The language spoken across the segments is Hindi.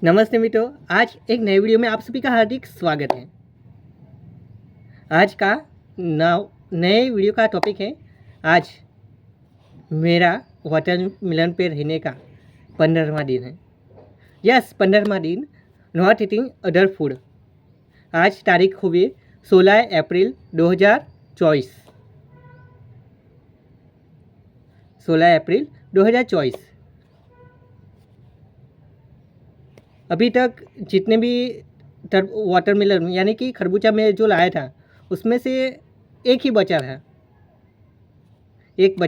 नमस्ते मित्रों, आज एक नए वीडियो में आप सभी का हार्दिक स्वागत है। आज का नए वीडियो का टॉपिक है, आज मेरा वाटरमेलन पे रहने का 15वां दिन है। यस, 15वां दिन नॉट ईटिंग अदर फूड। आज तारीख हुई 16 अप्रैल 2024। 16 अप्रैल 2024। अभी तक जितने भी वाटरमेलन यानी कि खरबूजा में जो लाया था उसमें से एक ही बचा था। एक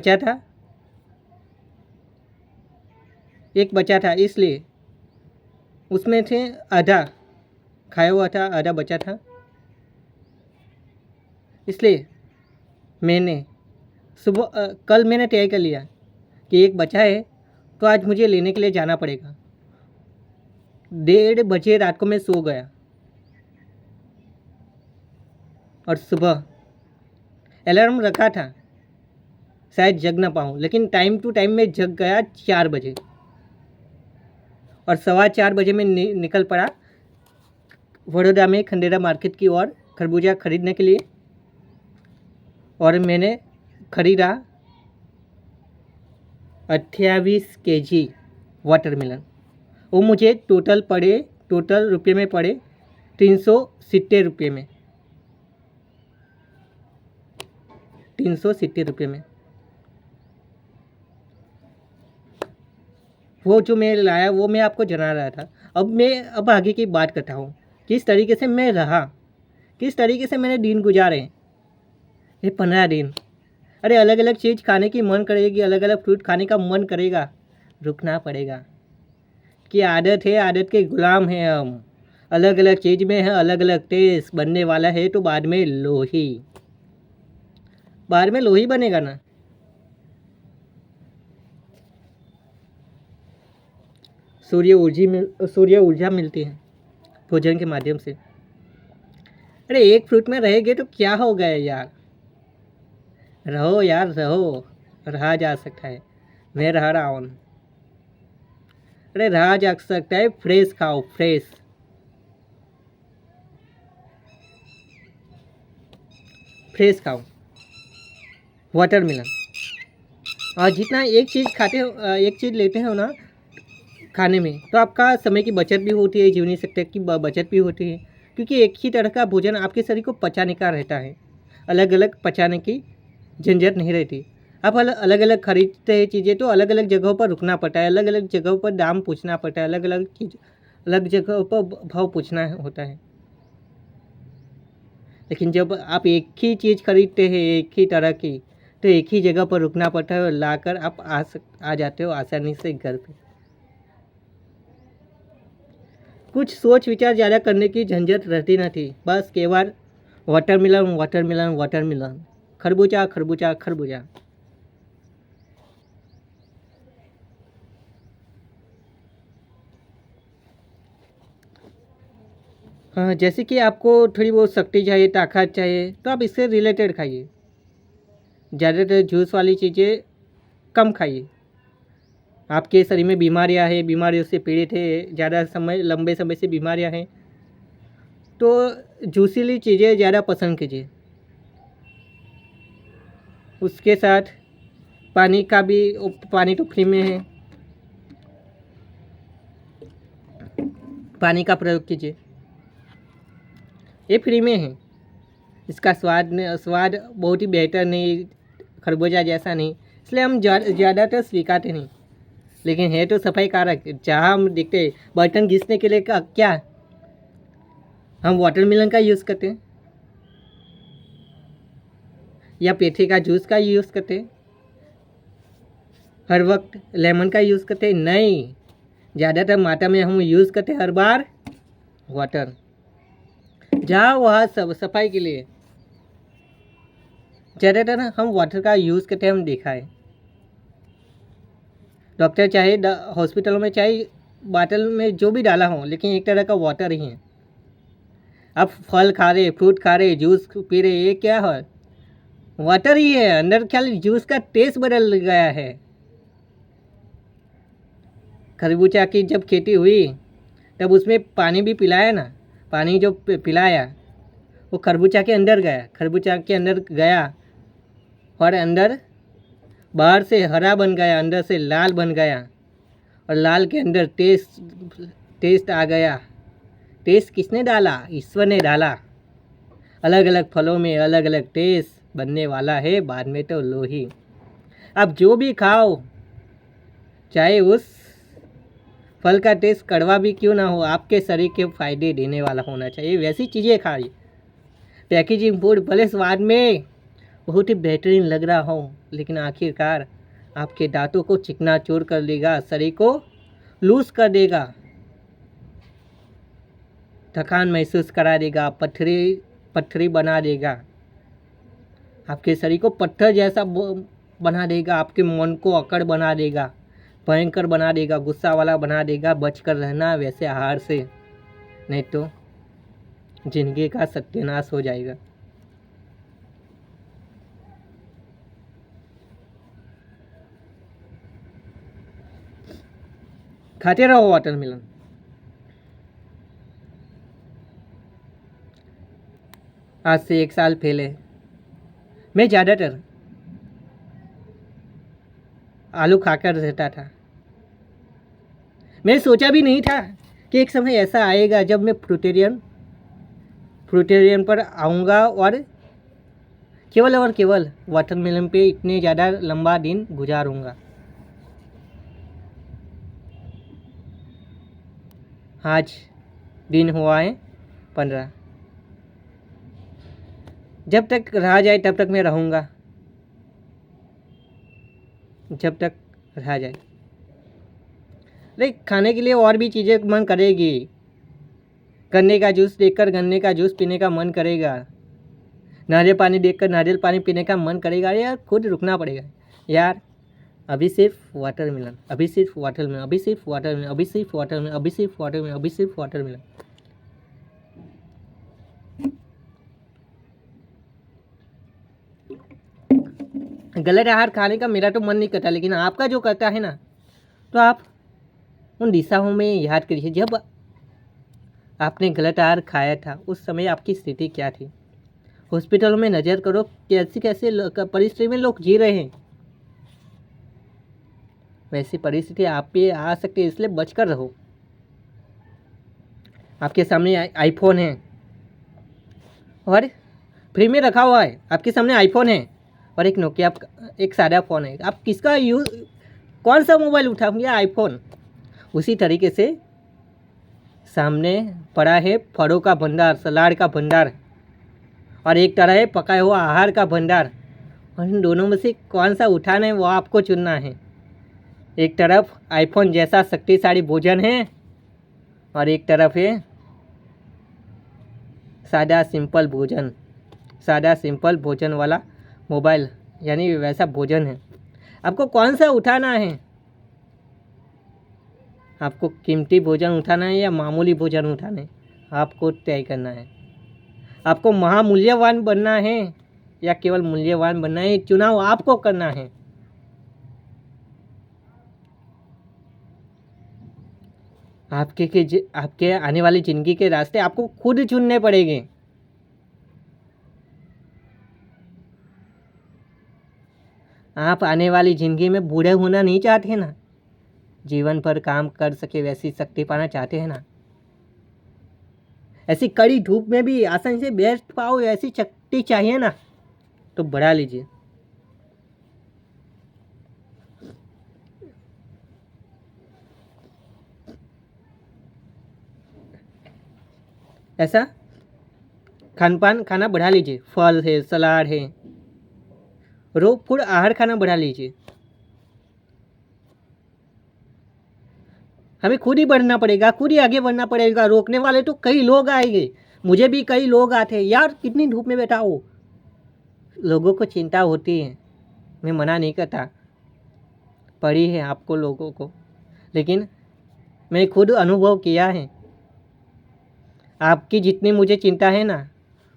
बचा था इसलिए उसमें से आधा खाया हुआ था, आधा बचा था। इसलिए मैंने कल मैंने तय कर लिया कि एक बचा है तो आज मुझे लेने के लिए जाना पड़ेगा। 1:30 बजे रात को मैं सो गया और सुबह अलार्म रखा था शायद जग ना पाऊँ, लेकिन टाइम टू टाइम मैं जग गया 4 बजे और 4:15 बजे मैं निकल पड़ा वडोदरा में खंडेरा मार्केट की ओर खरबूजा खरीदने के लिए। और मैंने खरीदा 28 केजी वाटरमेलन। वो मुझे टोटल रुपये में पड़े 370 रुपये में। 370 रुपये में वो जो मैं लाया वो मैं आपको जना रहा था। अब आगे की बात करता हूँ, किस तरीके से मैं रहा, किस तरीके से मैंने दिन गुजारे ये 15 दिन। अरे अलग अलग चीज़ खाने की मन करेगी, अलग अलग फ्रूट खाने का मन करेगा, रुकना पड़ेगा कि आदत है, आदत के गुलाम हैं हम। अलग अलग चीज़ में है अलग अलग टेस्ट बनने वाला है तो बाद में लोही बनेगा ना। सूर्य ऊर्जा मिलती है भोजन के माध्यम से। अरे एक फ्रूट में रहेंगे तो क्या हो गया यार, रहो यार रहो, रहा जा सकता है, मैं रह रहा हूँ। अरे रहा जा सकता है, फ्रेश खाओ, फ्रेश खाओ वाटरमेलन। और जितना एक चीज़ लेते हो ना खाने में, तो आपका समय की बचत भी होती है, जीवनी शक्ति की बचत भी होती है, क्योंकि एक ही तरह का भोजन आपके शरीर को पचाने का रहता है। अलग अलग पचाने की झंझट नहीं रहती। आप अलग अलग खरीदते हैं चीज़ें तो अलग अलग जगहों पर रुकना पड़ता है, अलग अलग जगहों पर दाम पूछना पड़ता है, अलग जगहों पर भाव पूछना होता है। लेकिन जब आप एक ही चीज़ खरीदते हैं एक ही तरह की, तो एक ही जगह पर रुकना पड़ता है और लाकर आप आ जाते हो आसानी से घर पे। कुछ सोच विचार ज़्यादा करने की झंझट रहती न थी, बस केवल वाटरमेलन, खरबूजा। हाँ, जैसे कि आपको थोड़ी बहुत शक्ति चाहिए, ताकत चाहिए, तो आप इससे रिलेटेड खाइए। ज़्यादातर जूस वाली चीज़ें कम खाइए। आपके शरीर में बीमारियां हैं, बीमारियों से पीड़ित है, लंबे समय से बीमारियां हैं, तो जूसीली चीज़ें ज़्यादा पसंद कीजिए। उसके साथ पानी तो फ्री में है, पानी का प्रयोग कीजिए, ये फ्री में है। इसका स्वाद बहुत ही बेहतर नहीं, खरबूजा जैसा नहीं, इसलिए हम ज़्यादातर स्वीकारते नहीं। लेकिन है तो सफाई कारक। जहाँ हम देखते बर्तन घिसने के लिए क्या हम वाटरमेलन का यूज़ करते हैं या पेठे का जूस का यूज़ करते हैं, हर वक्त लेमन का यूज़ करते हैं नहीं। ज़्यादातर मात्रा में हम यूज़ करते हैं हर बार वाटर। जहाँ वहाँ सब सफाई के लिए ज़्यादातर हम वाटर का यूज़ करते हैं, हम देखा है। डॉक्टर चाहे हॉस्पिटलों में चाहे बाटल में जो भी डाला हो, लेकिन एक तरह का वाटर ही है। आप फल खा रहे, फ्रूट खा रहे, जूस पी रहे, ये क्या है, वाटर ही है। अंदर ख्याल जूस का टेस्ट बदल गया है। खरबूजा की जब खेती हुई तब उसमें पानी भी पिलाया ना, पानी जो पिलाया वो खरबूजा के अंदर गया, खरबूजा के अंदर गया और अंदर बाहर से हरा बन गया, अंदर से लाल बन गया और लाल के अंदर टेस्ट आ गया। टेस्ट किसने डाला? ईश्वर ने डाला। अलग अलग फलों में अलग अलग टेस्ट बनने वाला है, बाद में तो लो ही। आप जो भी खाओ, चाहे उस फल का टेस्ट कड़वा भी क्यों ना हो, आपके शरीर के फायदे देने वाला होना चाहिए, वैसी चीज़ें खाइए। पैकेजिंग फूड भले स्वाद में बहुत ही बेहतरीन लग रहा हो, लेकिन आखिरकार आपके दांतों को चिकनाचूर कर देगा, शरीर को लूज कर देगा, थकान महसूस करा देगा, पत्थरी बना देगा, आपके शरीर को पत्थर जैसा बना देगा, आपके मन को अकड़ बना देगा, भयंकर बना देगा, गुस्सा वाला बना देगा। बचकर रहना वैसे आहार से, नहीं तो जिंदगी का सत्यानाश हो जाएगा। खाते रहो वाटरमेलन। आज से 1 साल पहले मैं ज़्यादातर आलू खाकर रहता था। मैंने सोचा भी नहीं था कि एक समय ऐसा आएगा जब मैं फ्रूटेरियन पर आऊँगा और केवल वाटरमेलन पे इतने ज़्यादा लंबा दिन गुजारूँगा। आज दिन हुआ है 15। जब तक रहा जाए तब तक मैं रहूँगा, जब तक रहा जाए। अरे खाने के लिए और भी चीज़ें मन करेगी। गन्ने का जूस देखकर गन्ने का जूस पीने का मन करेगा, नारियल पानी देखकर नारियल पानी पीने का मन करेगा। यार खुद रुकना पड़ेगा यार। अभी सिर्फ वाटरमेलन, अभी सिर्फ वाटरमेलन, अभी सिर्फ वाटरमेलन, अभी सिर्फ वाटरमेलन, अभी सिर्फ वाटरमेलन, अभी सिर्फ वाटरमेलन। गलत आहार खाने का मेरा तो मन नहीं करता, लेकिन आपका जो करता है ना, तो आप उन दिशाओं में याद करिए, जब आपने गलत आहार खाया था उस समय आपकी स्थिति क्या थी। हॉस्पिटलों में नज़र करो, कैसे कैसे परिस्थिति में लोग जी रहे हैं। वैसी परिस्थिति आप पे आ सकती है, इसलिए बचकर रहो। आपके सामने आईफोन है और फ्री में रखा हुआ है, आपके सामने आईफोन है और एक नोकिया एक सादा फ़ोन है। आप किसका यूज़, कौन सा मोबाइल उठाओगे? आईफोन। उसी तरीके से सामने पड़ा है फलों का भंडार, सलाद का भंडार, और एक तरह है पकाया हुआ आहार का भंडार, और इन दोनों में से कौन सा उठाना है वो आपको चुनना है। एक तरफ आईफोन जैसा शक्तिशाली भोजन है और एक तरफ है सादा सिंपल भोजन वाला मोबाइल, यानी वैसा भोजन है। आपको कौन सा उठाना है? आपको कीमती भोजन उठाना है या मामूली भोजन उठाना है? आपको तय करना है। आपको महामूल्यवान बनना है या केवल मूल्यवान बनना है? चुनाव आपको करना है। आपके आने वाली ज़िंदगी के रास्ते आपको खुद चुनने पड़ेंगे। आप आने वाली ज़िंदगी में बूढ़े होना नहीं चाहते ना, जीवन पर काम कर सके वैसी शक्ति पाना चाहते हैं ना, ऐसी कड़ी धूप में भी आसानी से बैठ पाओ ऐसी शक्ति चाहिए ना, तो बढ़ा लीजिए। ऐसा खाना बढ़ा लीजिए, फल है, सलाद है, रो फूड आहार खाना बढ़ा लीजिए। हमें खुद ही बढ़ना पड़ेगा, खुद ही आगे बढ़ना पड़ेगा। रोकने वाले तो कई लोग आएंगे, मुझे भी कई लोग आते हैं, यार कितनी धूप में बैठा हो। लोगों को चिंता होती है, मैं मना नहीं करता, पड़ी है आपको लोगों को, लेकिन मैं खुद अनुभव किया है। आपकी जितनी मुझे चिंता है ना,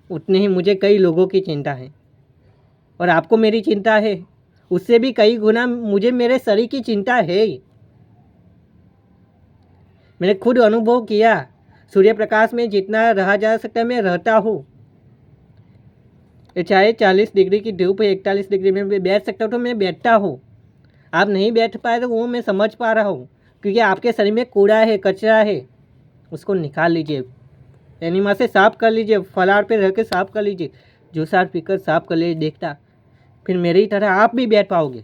उतनी ही मुझे कई लोगों की चिंता है, और आपको मेरी चिंता है उससे भी कई गुना मुझे मेरे शरीर की चिंता है। मैंने खुद अनुभव किया, सूर्य प्रकाश में जितना रहा जा सकता है मैं रहता हूँ। चाहे 40 डिग्री की धूप है, 41 डिग्री में मैं बैठ सकता हूँ तो मैं बैठता हूँ। आप नहीं बैठ पाए तो वो मैं समझ पा रहा हूँ, क्योंकि आपके शरीर में कूड़ा है, कचरा है, उसको निकाल लीजिए, एनिमा से साफ कर लीजिए, फलाहार पे रह के साफ कर लीजिए, जूसार पीकर साफ कर लीजिए। देखता फिर मेरी तरह आप भी बैठ पाओगे।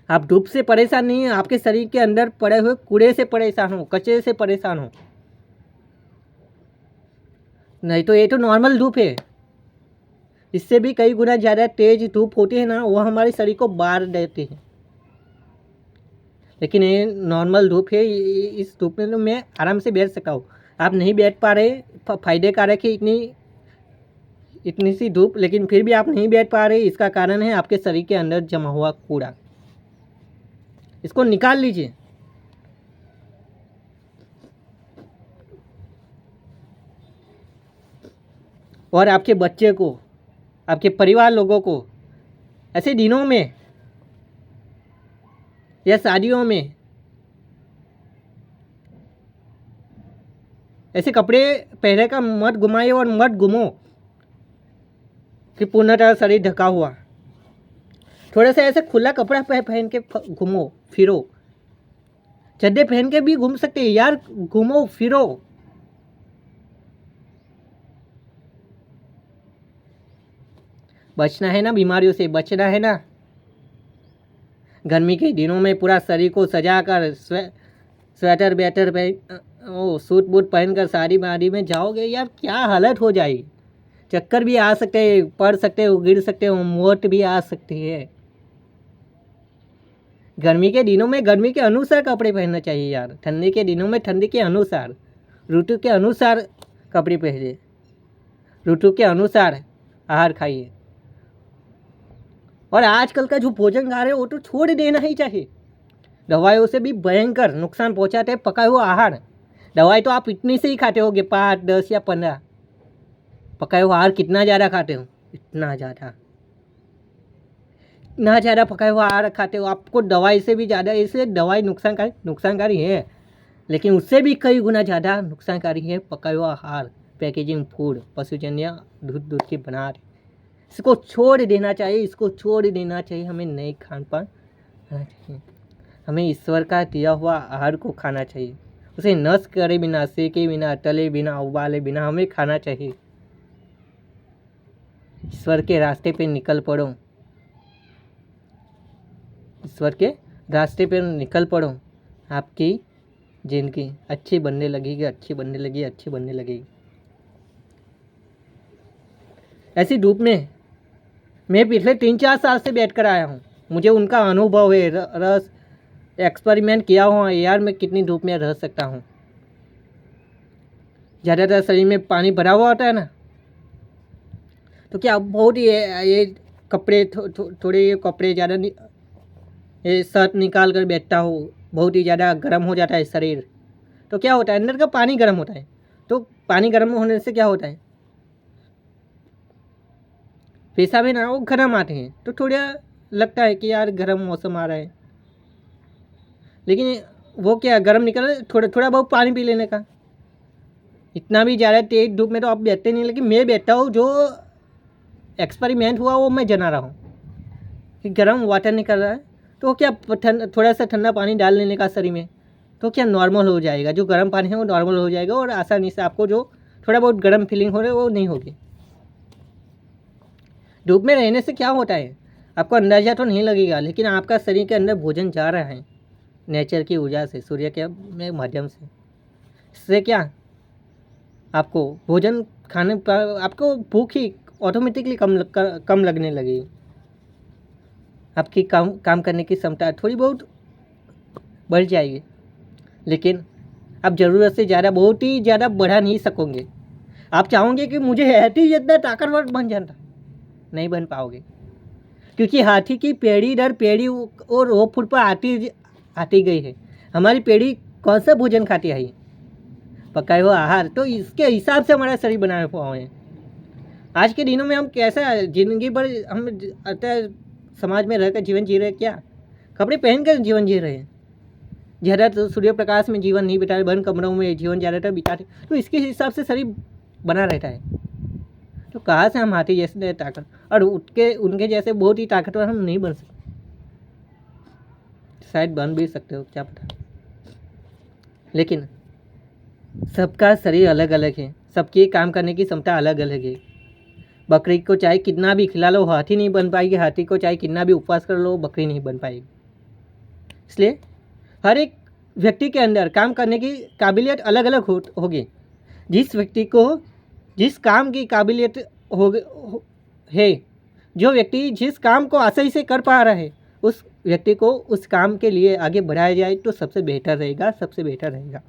आप धूप से परेशान नहीं हैं, आपके शरीर के अंदर पड़े हुए कूड़े से परेशान हो, कचरे से परेशान हो। नहीं तो ये तो नॉर्मल धूप है, इससे भी कई गुना ज़्यादा तेज धूप होती है ना, वो हमारे शरीर को बार देती है। लेकिन ये नॉर्मल धूप है, इस धूप में तो मैं आराम से बैठ सकता हूँ। आप नहीं बैठ पा रहे, फायदे कारक है इतनी सी धूप, लेकिन फिर भी आप नहीं बैठ पा रहे, इसका कारण है आपके शरीर के अंदर जमा हुआ कूड़ा। इसको निकाल लीजिए। और आपके बच्चे को, आपके परिवार लोगों को ऐसे दिनों में या शादियों में ऐसे कपड़े पहने का मत घुमाइए और मत घूमो कि पूर्णतः शरीर ढका हुआ। थोड़ा सा ऐसे खुला कपड़ा पहन के घूमो फिरो। चड्डे पहन के भी घूम सकते हैं यार, घूमो फिरो। बचना है ना, बीमारियों से बचना है ना। गर्मी के दिनों में पूरा शरीर को सजा कर स्वेटर बेटर पहन, सूट बूट पहनकर साड़ी वाड़ी में जाओगे यार, क्या हालत हो जाएगी। चक्कर भी आ सकते हैं, पड़ सकते हो, गिर सकते हो, मौत भी आ सकती है। गर्मी के दिनों में गर्मी के अनुसार कपड़े पहनना चाहिए यार, ठंडी के दिनों में ठंडी के अनुसार, ऋतु के अनुसार कपड़े पहने, ऋतु के अनुसार आहार खाइए। और आजकल का जो भोजन खा रहे हो वो तो छोड़ देना ही चाहिए। दवाइयों से भी भयंकर नुकसान पहुंचाते हैं पकाए हुआ आहार। दवाई तो आप इतनी से ही खाते होगे, 5, 10 या 15। पकाए हुआ आहार कितना ज़्यादा खाते हो, इतना ज़्यादा पकाए हुआ आहार खाते हो, आपको दवाई से भी ज़्यादा। इसलिए दवाई नुकसानकारी है, लेकिन उससे भी कई गुना ज़्यादा नुकसानकारी है पकाए हुआ आहार, पैकेजिंग फूड, पशुजन्य दूध के बना रहे। इसको छोड़ देना चाहिए, इसको छोड़ देना चाहिए। हमें नए खान पान खाना चाहिए, हमें ईश्वर का दिया हुआ आहार को खाना चाहिए। उसे नष्ट करे बिना, सेके बिना, तले बिना, उबाले बिना हमें खाना चाहिए। ईश्वर के रास्ते पे निकल पड़ो, ईश्वर के रास्ते पे निकल पड़ो। आपकी जिंदगी अच्छी बनने लगेगी, अच्छी बनने लगेगी, अच्छी बनने लगेगी। ऐसी धूप में मैं पिछले 3-4 साल से बैठ कर आया हूँ, मुझे उनका अनुभव है, रस एक्सपेरिमेंट किया हुआ है यार, मैं कितनी धूप में रह सकता हूँ। ज़्यादातर शरीर में पानी भरा हुआ होता है ना, तो क्या बहुत ही ये कपड़े थोड़े ये कपड़े ज़्यादा ये शर्ट निकाल कर बैठता हूँ, बहुत ही ज़्यादा गर्म हो जाता है शरीर। तो क्या होता है, अंदर का पानी गर्म होता है, तो पानी गर्म होने से क्या होता है, पेशाब है ना वो गर्म आते हैं, तो थोड़ा लगता है कि यार गर्म मौसम आ रहा है। लेकिन वो क्या गर्म निकल, थोड़ा बहुत पानी पी लेने का। इतना भी ज़्यादा तेज धूप में तो आप बैठते नहीं, लेकिन मैं बैठता हूँ। जो एक्सपेरिमेंट हुआ वो मैं जना रहा हूँ कि गर्म वाटर निकल रहा है, तो क्या थोड़ा सा ठंडा पानी डाल लेने का शरीर में, तो क्या नॉर्मल हो जाएगा। जो गर्म पानी है वो नॉर्मल हो जाएगा, और आसानी से आपको जो थोड़ा बहुत गर्म फीलिंग हो रहा है वो नहीं होगी। धूप में रहने से क्या होता है, आपको अंदाज़ा तो नहीं लगेगा, लेकिन आपका शरीर के अंदर भोजन जा रहा है नेचर की ऊर्जा से, सूर्य के माध्यम से। इससे क्या आपको भोजन खाने पर आपको भूख ही ऑटोमेटिकली कम लगने लगेगी। आपकी काम करने की क्षमता थोड़ी बहुत बढ़ जाएगी, लेकिन आप ज़रूरत से ज़्यादा, बहुत ही ज़्यादा बढ़ा नहीं सकोगे। आप चाहोगे कि मुझे हाथी जितना ताकतवर बन जाता, नहीं बन पाओगे, क्योंकि हाथी की पीढ़ी दर पीढ़ी और वो फुट पर आती गई है। हमारी पीढ़ी कौन सा भोजन खाती है, पकाए हुआ आहार, तो इसके हिसाब से हमारा शरीर बनाए हुआ है। आज के दिनों में हम कैसा जिंदगी भर हम समाज में रहकर जीवन जी रहे हैं, क्या कपड़े पहन कर जीवन जी रहे हैं। ज़्यादातर सूर्य प्रकाश में जीवन नहीं बिताते, बंद कमरों में जीवन ज़्यादातर बिताते, तो इसके हिसाब से शरीर बना रहता है। तो कहाँ से हम हाथी जैसे ताकत, और उनके जैसे बहुत ही ताकतवर हम नहीं बन सकते, शायद बन भी सकते हो, क्या पता। लेकिन सबका शरीर अलग अलग है, सबकी काम करने की क्षमता अलग अलग है। बकरी को चाहे कितना भी खिला लो हाथी नहीं बन पाएगी, हाथी को चाहे कितना भी उपवास कर लो बकरी नहीं बन पाएगी। इसलिए हर एक व्यक्ति के अंदर काम करने की काबिलियत अलग अलग होगी। जिस व्यक्ति को जिस काम की काबिलियत है, जो व्यक्ति जिस काम को आसानी से कर पा रहा है, उस व्यक्ति को उस काम के लिए आगे बढ़ाया जाए तो सबसे बेहतर रहेगा, सबसे बेहतर रहेगा।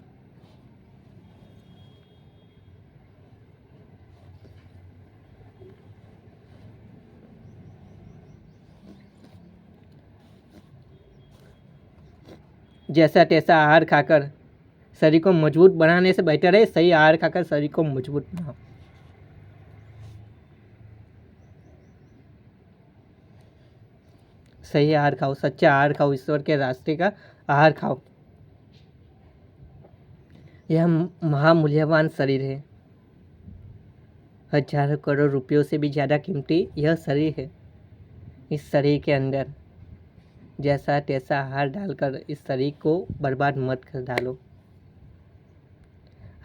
जैसा तैसा आहार खाकर शरीर को मजबूत बनाने से बेहतर है सही आहार खाकर शरीर को मजबूत बनाओ। सही आहार खाओ, सच्चा आहार खाओ, ईश्वर के रास्ते का आहार खाओ। यह महामूल्यवान शरीर है, हजारों करोड़ रुपयों से भी ज़्यादा कीमती यह शरीर है। इस शरीर के अंदर जैसा तैसा आहार डालकर इस शरीर को बर्बाद मत कर डालो।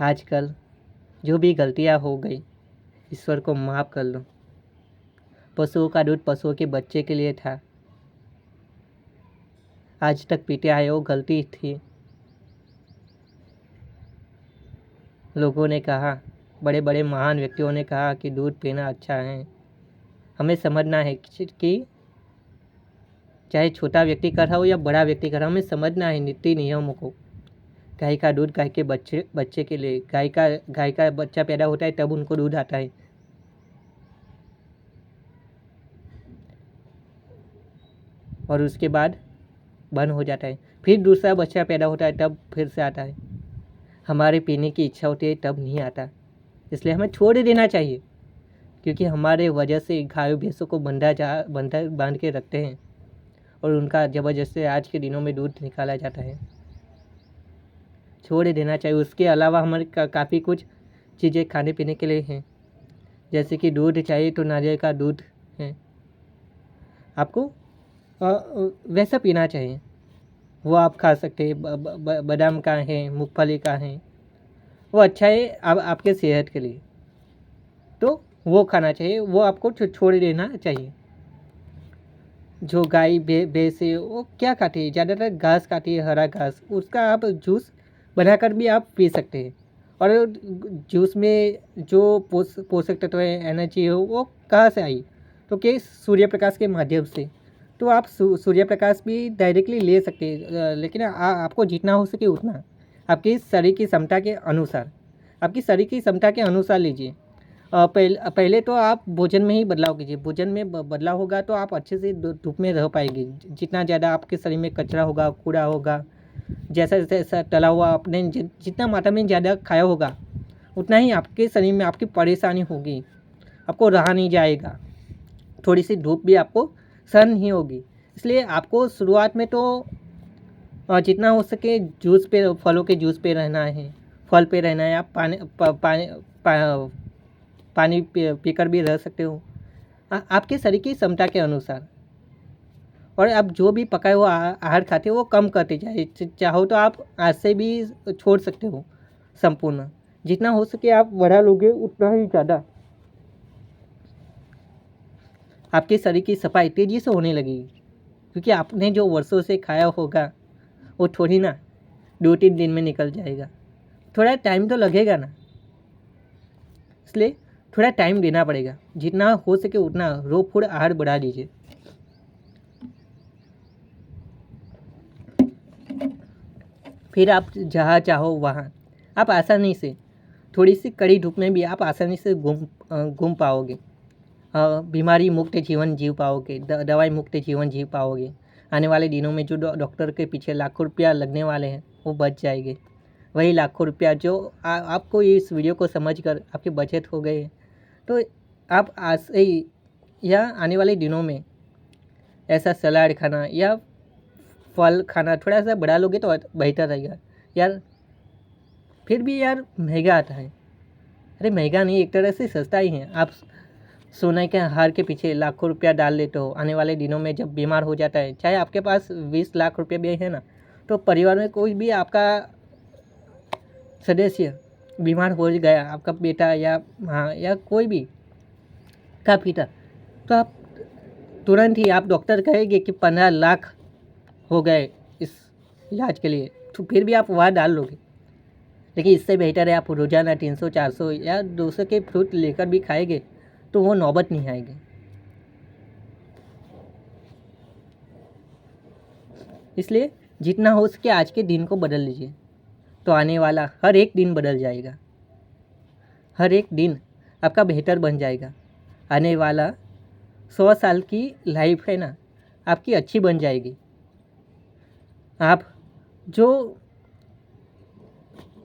आजकल जो भी गलतियां हो गई ईश्वर को माफ़ कर लो। पशुओं का दूध पशुओं के बच्चे के लिए था, आज तक पीते आए वो गलती थी। लोगों ने कहा, बड़े बड़े महान व्यक्तियों ने कहा कि दूध पीना अच्छा है। हमें समझना है कि चाहे छोटा व्यक्ति कर रहा हो या बड़ा व्यक्ति कर रहा हो, हमें समझना है नीति नियमों को। गाय का दूध गाय के बच्चे के लिए, गाय का बच्चा पैदा होता है तब उनको दूध आता है। और उसके बाद बंद हो जाता है, फिर दूसरा बच्चा पैदा होता है तब फिर से आता है। हमारे पीने की इच्छा होती है तब नहीं आता, इसलिए हमें छोड़ देना चाहिए, क्योंकि हमारे वजह से गायों भैंसों को बांध के रखते हैं और उनका ज़बरदस्ती आज के दिनों में दूध निकाला जाता है। छोड़ देना चाहिए। उसके अलावा हमारे काफ़ी कुछ चीज़ें खाने पीने के लिए हैं, जैसे कि दूध चाहिए तो नारियल का दूध है, आपको वैसा पीना चाहिए, वो आप खा सकते हैं। बादाम का है, मूंगफली का है, वो अच्छा है आपके सेहत के लिए, तो वो खाना चाहिए, वो आपको छोड़ देना चाहिए। जो गाय भैंस है वो क्या खाती है, ज़्यादातर घास खाती है, हरा घास, उसका आप जूस बनाकर भी आप पी सकते हैं। और जूस में जो पोषक तत्व है, एनर्जी है, वो कहाँ से आई, तो कि सूर्य प्रकाश के माध्यम से। तो आप सूर्य प्रकाश भी डायरेक्टली ले सकते हैं, लेकिन आपको जितना हो सके उतना, आपकी शरीर की क्षमता के अनुसार, आपकी शरीर की क्षमता के अनुसार लीजिए। पहले तो आप भोजन में ही बदलाव कीजिए। भोजन में बदलाव होगा तो आप अच्छे से धूप में रह पाएंगे। जितना ज़्यादा आपके शरीर में कचरा होगा, कूड़ा होगा, जैसा जैसा तला हुआ आपने जितना मात्रा में ज़्यादा खाया होगा, उतना ही आपके शरीर में आपकी परेशानी होगी, आपको रहा नहीं जाएगा, थोड़ी सी धूप भी आपको सहन नहीं होगी। इसलिए आपको शुरुआत में तो जितना हो सके जूस पे, फलों के जूस पे रहना है, फल पे रहना है। आप पानी पीकर भी रह सकते हो, आपके शरीर की क्षमता के अनुसार। और आप जो भी पकाए हुआ आहार खाते हो वो कम करते जाए। चाहो तो आप आज से भी छोड़ सकते हो संपूर्ण, जितना हो सके आप बढ़ा लोगे उतना ही ज़्यादा आपके शरीर की सफाई तेज़ी से होने लगेगी। क्योंकि आपने जो वर्षों से खाया होगा वो थोड़ी ना 2-3 दिन में निकल जाएगा, थोड़ा टाइम तो लगेगा ना। इसलिए थोड़ा टाइम देना पड़ेगा, जितना हो सके उतना रो फूड आहार बढ़ा दीजिए। फिर आप जहाँ चाहो वहाँ आप आसानी से, थोड़ी सी कड़ी धूप में भी आप आसानी से घूम पाओगे, बीमारी मुक्त जीवन जी पाओगे, दवाई मुक्त जीवन जी पाओगे। आने वाले दिनों में जो डॉक्टर के पीछे लाखों रुपया लगने वाले हैं वो बच जाएंगे। वही लाखों रुपया जो आपको इस वीडियो को समझकर आपकी बचत हो गई है, तो आप आज या आने वाले दिनों में ऐसा सलाद खाना या फल खाना थोड़ा सा बढ़ा लोगे तो बेहतर रहेगा यार। फिर भी यार महंगा आता है। अरे महंगा नहीं, एक तरह से सस्ता ही है। आप सोने के हार के पीछे लाखों रुपया डाल लेते हो, आने वाले दिनों में जब बीमार हो जाता है, चाहे आपके पास 20 लाख रुपये भी है ना, तो परिवार में कोई भी आपका सदस्य बीमार हो गया, आपका बेटा या हाँ या कोई भी का पिता, तो आप तुरंत ही आप डॉक्टर कहेंगे कि 15 लाख हो गए इस इलाज के लिए, तो फिर भी आप वहाँ डाल लोगे। लेकिन इससे बेहतर है आप रोज़ाना 300 400 या 200 के फ्रूट लेकर भी खाएंगे तो वो नौबत नहीं आएगी। इसलिए जितना हो सके आज के दिन को बदल लीजिए, तो आने वाला हर एक दिन बदल जाएगा, हर एक दिन आपका बेहतर बन जाएगा। आने वाला 100 साल की लाइफ है ना, आपकी अच्छी बन जाएगी। आप जो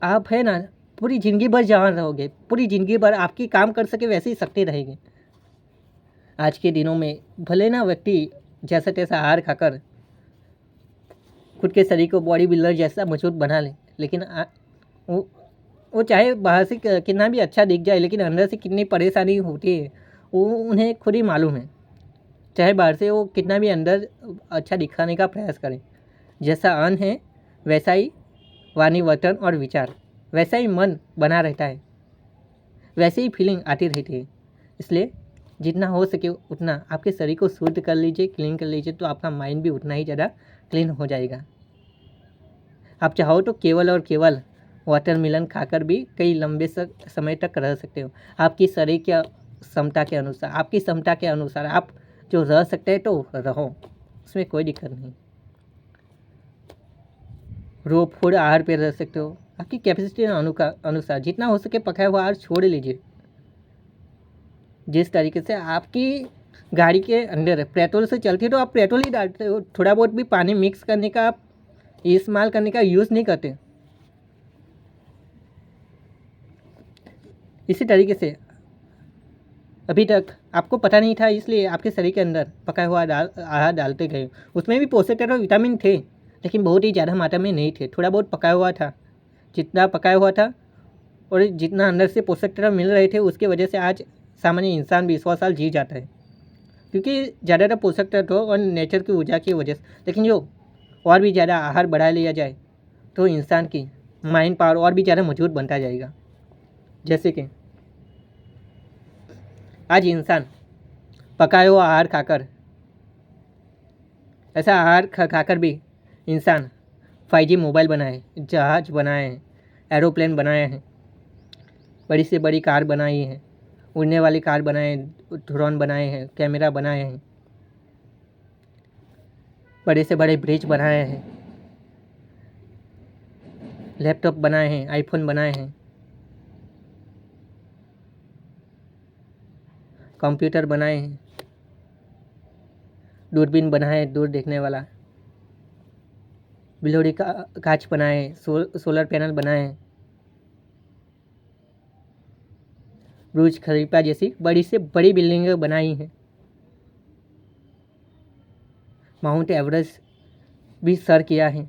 आप है ना पूरी ज़िंदगी भर जहाँ रहोगे, पूरी ज़िंदगी भर आपकी काम कर सके वैसे ही सकते रहेंगे। आज के दिनों में भले ना व्यक्ति जैसा तैसा आहार खाकर खुद के शरीर को बॉडी बिल्डर जैसा मजबूत बना ले, लेकिन वो चाहे बाहर से कितना भी अच्छा दिख जाए, लेकिन अंदर से कितनी परेशानी होती है वो उन्हें खुद ही मालूम है। चाहे बाहर से वो कितना भी अंदर अच्छा दिखाने का प्रयास करें, जैसा अन्न है वैसा ही वाणी वतन और विचार, वैसा ही मन बना रहता है, वैसे ही फीलिंग आती रहती है। इसलिए जितना हो सके उतना आपके शरीर को शुद्ध कर लीजिए, क्लीन कर लीजिए, तो आपका माइंड भी उतना ही ज़्यादा क्लीन हो जाएगा। आप चाहो तो केवल और केवल वाटरमेलन खाकर भी कई लंबे समय तक रह सकते हो। आपकी शरीर की क्षमता के अनुसार, आपकी क्षमता के अनुसार आप जो रह सकते हैं तो रहो, उसमें कोई दिक्कत नहीं। रो फूड आहार पे रह सकते हो, आपकी कैपेसिटी अनुसार जितना हो सके पकाया हुआ आहार छोड़ लीजिए। जिस तरीके से आपकी गाड़ी के अंदर पेट्रोल से चलती है तो आप पेट्रोल ही डालते हो, थोड़ा बहुत भी पानी मिक्स करने का आप इस्तेमाल करने का यूज़ नहीं करते। इसी तरीके से अभी तक आपको पता नहीं था, इसलिए आपके शरीर के अंदर पकाया हुआ आहार डालते गए, उसमें भी पोषक तत्व विटामिन थे, लेकिन बहुत ही ज़्यादा मात्रा में नहीं थे। थोड़ा बहुत पकाया हुआ था, जितना पकाया हुआ था और जितना अंदर से पोषक तत्व मिल रहे थे, उसकी वजह से आज सामान्य इंसान भी 100 साल जी जाता है, क्योंकि ज़्यादातर पोषक तत्व और नेचर की ऊर्जा की वजह से। लेकिन जो और भी ज़्यादा आहार बढ़ा लिया जाए तो इंसान की माइंड पावर और भी ज़्यादा मजबूत बनता जाएगा। जैसे कि आज इंसान पकाया हुआ आहार खाकर, ऐसा आहार खाकर भी इंसान 5G मोबाइल बनाए, जहाज बनाए हैं, एरोप्लेन बनाए हैं, बड़ी से बड़ी कार बनाई है, उड़ने वाली कार बनाए हैं, ड्रोन बनाए हैं, कैमरा बनाए हैं, बड़े से बड़े ब्रिज बनाए हैं, लैपटॉप बनाए हैं, आईफोन बनाए हैं, कंप्यूटर बनाए हैं, दूरबीन बनाए दूर देखने वाला, बिलोरी का कांच बनाए, सोलर पैनल बनाए, बुर्ज खलीफा जैसी बड़ी से बड़ी बिल्डिंगें बनाई हैं, माउंट एवरेस्ट भी सर किया है,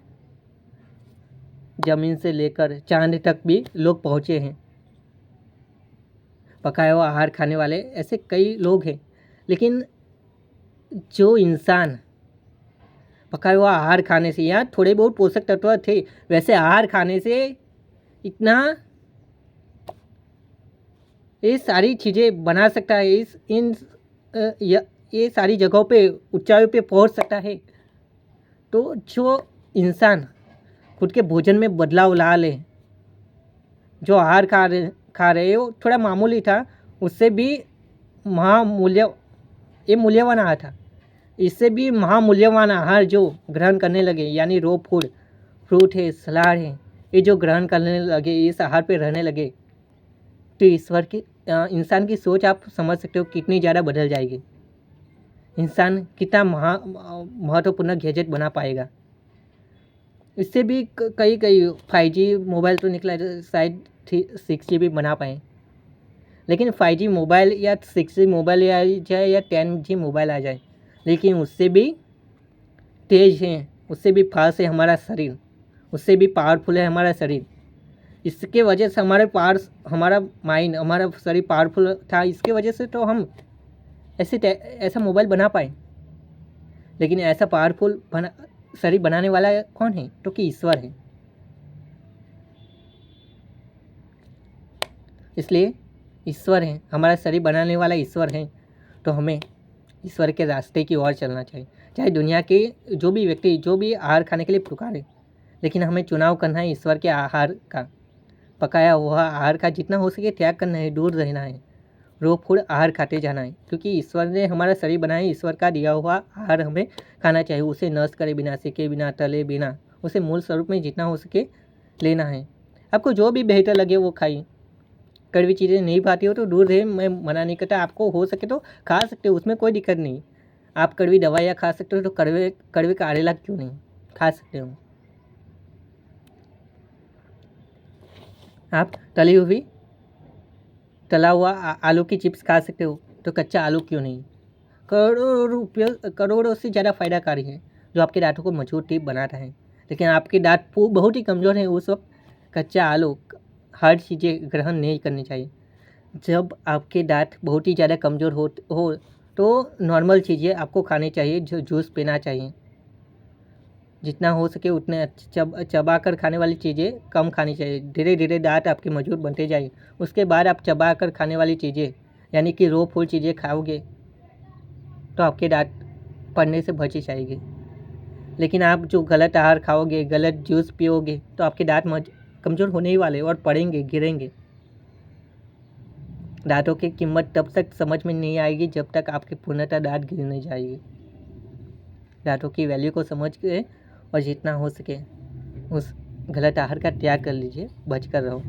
ज़मीन से लेकर चांद तक भी लोग पहुँचे हैं। पकाया हुआ आहार खाने वाले ऐसे कई लोग हैं, लेकिन जो इंसान पकाया हुआ आहार खाने से, या थोड़े बहुत पोषक तत्व थे वैसे आहार खाने से इतना ये सारी चीज़ें बना सकता है, ये सारी जगहों पे ऊंचाइयों पे पहुंच सकता है, तो जो इंसान खुद के भोजन में बदलाव ला ले, जो आहार खा रहे हो थोड़ा मामूली था, उससे भी ये मूल्यवान आहार था, इससे भी महामूल्यवान आहार जो ग्रहण करने लगे, यानी रो फूड, फ्रूट है, सलाद है, ये जो ग्रहण करने लगे, इस आहार पे रहने लगे, तो ईश्वर की इंसान की सोच आप समझ सकते हो कितनी ज़्यादा बदल जाएगी। इंसान कितना महत्वपूर्ण गैजेट बना पाएगा। इससे भी कई 5G मोबाइल तो निकला, शायद 6GB बना पाए, लेकिन 5G मोबाइल या 6G मोबाइल आ जाए या 10G मोबाइल आ जाए, लेकिन उससे भी तेज़ हैं उससे भी फास्ट है हमारा शरीर, उससे भी पावरफुल है हमारा शरीर। इसके वजह से हमारे पार्ट्स, हमारा माइंड, हमारा शरीर पावरफुल था, इसके वजह से तो हम ऐसा मोबाइल बना पाए। लेकिन ऐसा पावरफुल शरीर बनाने वाला कौन है? तो कि ईश्वर है। इसलिए ईश्वर है, हमारा शरीर बनाने वाला ईश्वर है, तो हमें ईश्वर के रास्ते की ओर चलना चाहिए। चाहे दुनिया के जो भी व्यक्ति जो भी आहार खाने के लिए पुकारे, लेकिन हमें चुनाव करना है ईश्वर के आहार का, पकाया हुआ आहार का जितना हो सके त्याग करना है, दूर रहना है, रो फूड आहार खाते जाना है। क्योंकि ईश्वर ने हमारा शरीर बनाया है, ईश्वर का दिया हुआ आहार हमें खाना चाहिए। उसे नष्ट करे बिना, सेके बिना, तले बिना, उसे मूल स्वरूप में जितना हो सके लेना है। आपको जो भी बेहतर लगे वो खाइए। कड़वी चीज़ें नहीं खाती हो तो दूर रहे, मैं मना नहीं करता। आपको हो सके तो खा सकते हो, उसमें कोई दिक्कत नहीं। आप कड़वी दवाइयाँ खा सकते हो तो कड़वे करेला क्यों नहीं खा सकते हो। आप तला हुआ आलू की चिप्स खा सकते हो तो कच्चा आलू क्यों नहीं। करोड़ों से ज़्यादा फायदाकारी है, जो आपके दांतों को मजबूत टिप बनाता है। लेकिन आपके दांत बहुत ही कमज़ोर हैं, उस वक्त कच्चा आलू, हर चीज़ें ग्रहण नहीं करनी चाहिए। जब आपके दांत बहुत ही ज़्यादा कमज़ोर हो तो नॉर्मल चीज़ें आपको खानी चाहिए, जो जूस पीना चाहिए। जितना हो सके उतने चबा कर खाने वाली चीज़ें कम खानी चाहिए। धीरे धीरे दांत आपके मजबूत बनते जाए, उसके बाद आप चबा कर खाने वाली चीज़ें यानी कि रो फूल चीज़ें खाओगे तो आपके दांत पड़ने से बच जाएगी। लेकिन आप जो गलत आहार खाओगे, गलत जूस पियोगे तो आपके दांत कमज़ोर होने ही वाले और पड़ेंगे, गिरेंगे। दांतों की कीमत तब तक समझ में नहीं आएगी जब तक आपके पूर्णतः दांत गिर नहीं जाएगी। दांतों की वैल्यू को समझ के और जितना हो सके उस गलत आहार का त्याग कर लीजिए, बच कर रहो।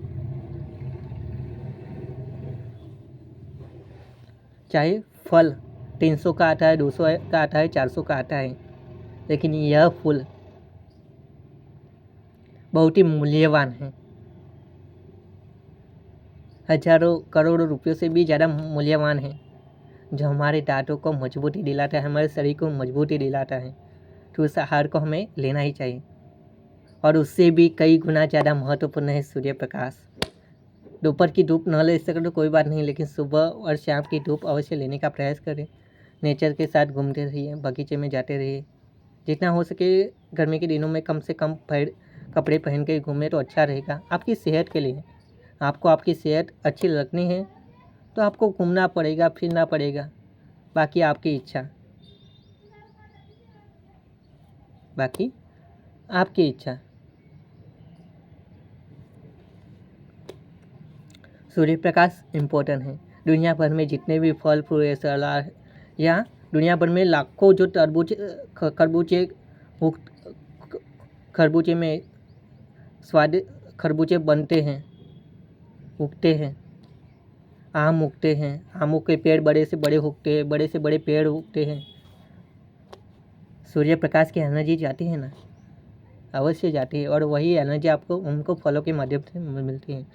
चाहे फल 300 का आता है, 200 का आता है, 400 का आता है, लेकिन यह फूल बहुत ही मूल्यवान है। हजारों करोड़ों रुपयों से भी ज़्यादा मूल्यवान है, जो हमारे दांतों को मजबूती दिलाता है, हमारे शरीर को मजबूती दिलाता है। तो उस आहार को हमें लेना ही चाहिए। और उससे भी कई गुना ज़्यादा महत्वपूर्ण है सूर्य प्रकाश। दोपहर की धूप न ले सके तो कोई बात नहीं, लेकिन सुबह और शाम की धूप अवश्य लेने का प्रयास करें। नेचर के साथ घूमते रहिए, बगीचे में जाते रहिए। जितना हो सके गर्मी के दिनों में कम से कम कपड़े पहन के घूमें तो अच्छा रहेगा आपकी सेहत के लिए। आपको आपकी सेहत अच्छी रखनी है तो आपको घूमना पड़ेगा, फिरना पड़ेगा। बाकी आपकी इच्छा, बाकी आपकी इच्छा। सूर्य प्रकाश इम्पोर्टेंट है। दुनिया भर में जितने भी फल फूल सलाद या दुनिया भर में लाखों जो खरबूजे में स्वाद खरबूजे बनते हैं, उगते हैं। आम उगते हैं, आमों के पेड़ बड़े से बड़े उगते हैं, बड़े से बड़े पेड़ उगते हैं। सूर्य प्रकाश की एनर्जी जाती है ना, अवश्य जाती है। और वही एनर्जी आपको उनको फलों के माध्यम से मिलती है।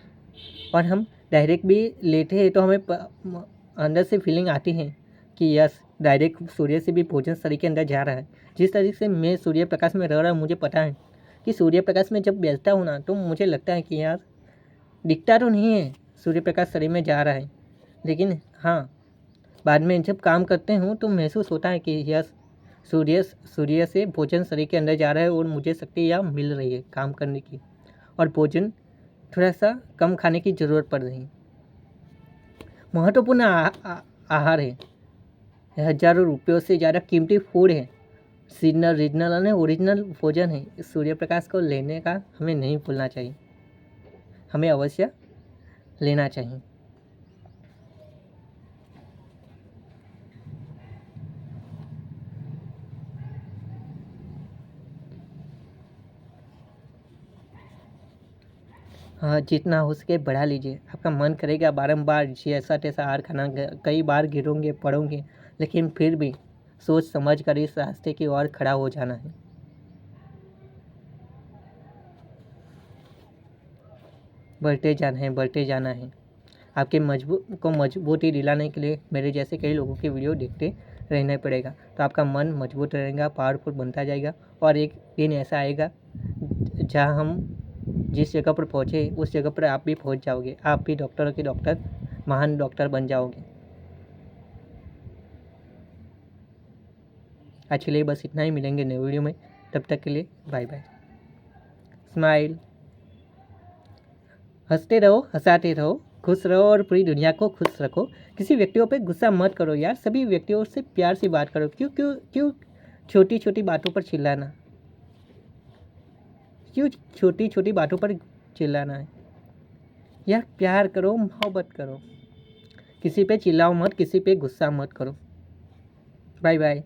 और हम डायरेक्ट भी लेते हैं तो हमें अंदर से फीलिंग आती है कि यस, डायरेक्ट सूर्य से भी भोजन शरीर के अंदर जा रहा है। जिस तरीके से मैं सूर्य प्रकाश में रह रहा हूँ, मुझे पता है कि सूर्य प्रकाश में जब बैठता हूँ ना तो मुझे लगता है कि यार दिखता तो नहीं है सूर्य प्रकाश शरीर में जा रहा है, लेकिन हाँ बाद में जब काम करते हूँ तो महसूस होता है कि यस, सूर्य से भोजन शरीर के अंदर जा रहा है और मुझे शक्ति यहाँ मिल रही है काम करने की, और भोजन थोड़ा सा कम खाने की ज़रूरत पड़ रही है। महत्वपूर्ण आहार है, हजारों रुपयों से ज़्यादा कीमती फूड है, सीजनल रीजनल और ओरिजिनल भोजन है। इस सूर्य प्रकाश को लेने का हमें नहीं भूलना चाहिए, हमें अवश्य लेना चाहिए। हाँ, जितना हो सके बढ़ा लीजिए। आपका मन करेगा बारंबार जैसा तैसा आहार खाना, कई बार गिरोगे पड़ोगे, लेकिन फिर भी सोच समझ कर इस रास्ते की ओर खड़ा हो जाना है। बढ़ते जाना है, बढ़ते जाना है। आपके मजबूती दिलाने के लिए मेरे जैसे कई लोगों की वीडियो देखते रहना पड़ेगा। तो आपका मन मजबूत रहेगा, पावरफुल बनता जाएगा और एक दिन ऐसा आएगा जहाँ हम जिस जगह पर पहुँचे उस जगह पर आप भी पहुँच जाओगे, आप भी डॉक्टरों के डॉक्टर, महान डॉक्टर बन जाओगे। आज के लिए बस इतना ही, मिलेंगे नए वीडियो में, तब तक के लिए बाय बाय। स्माइल, हंसते रहो, हंसाते रहो, खुश रहो और पूरी दुनिया को खुश रखो। किसी व्यक्तियों पे गुस्सा मत करो यार, सभी व्यक्तियों से प्यार से बात करो। क्यों क्यों क्यों छोटी छोटी बातों पर चिल्लाना, क्यों छोटी छोटी बातों पर चिल्लाना है यार? प्यार करो, मोहब्बत करो, किसी पे चिल्लाओ मत, किसी पे गुस्सा मत करो। Bye bye.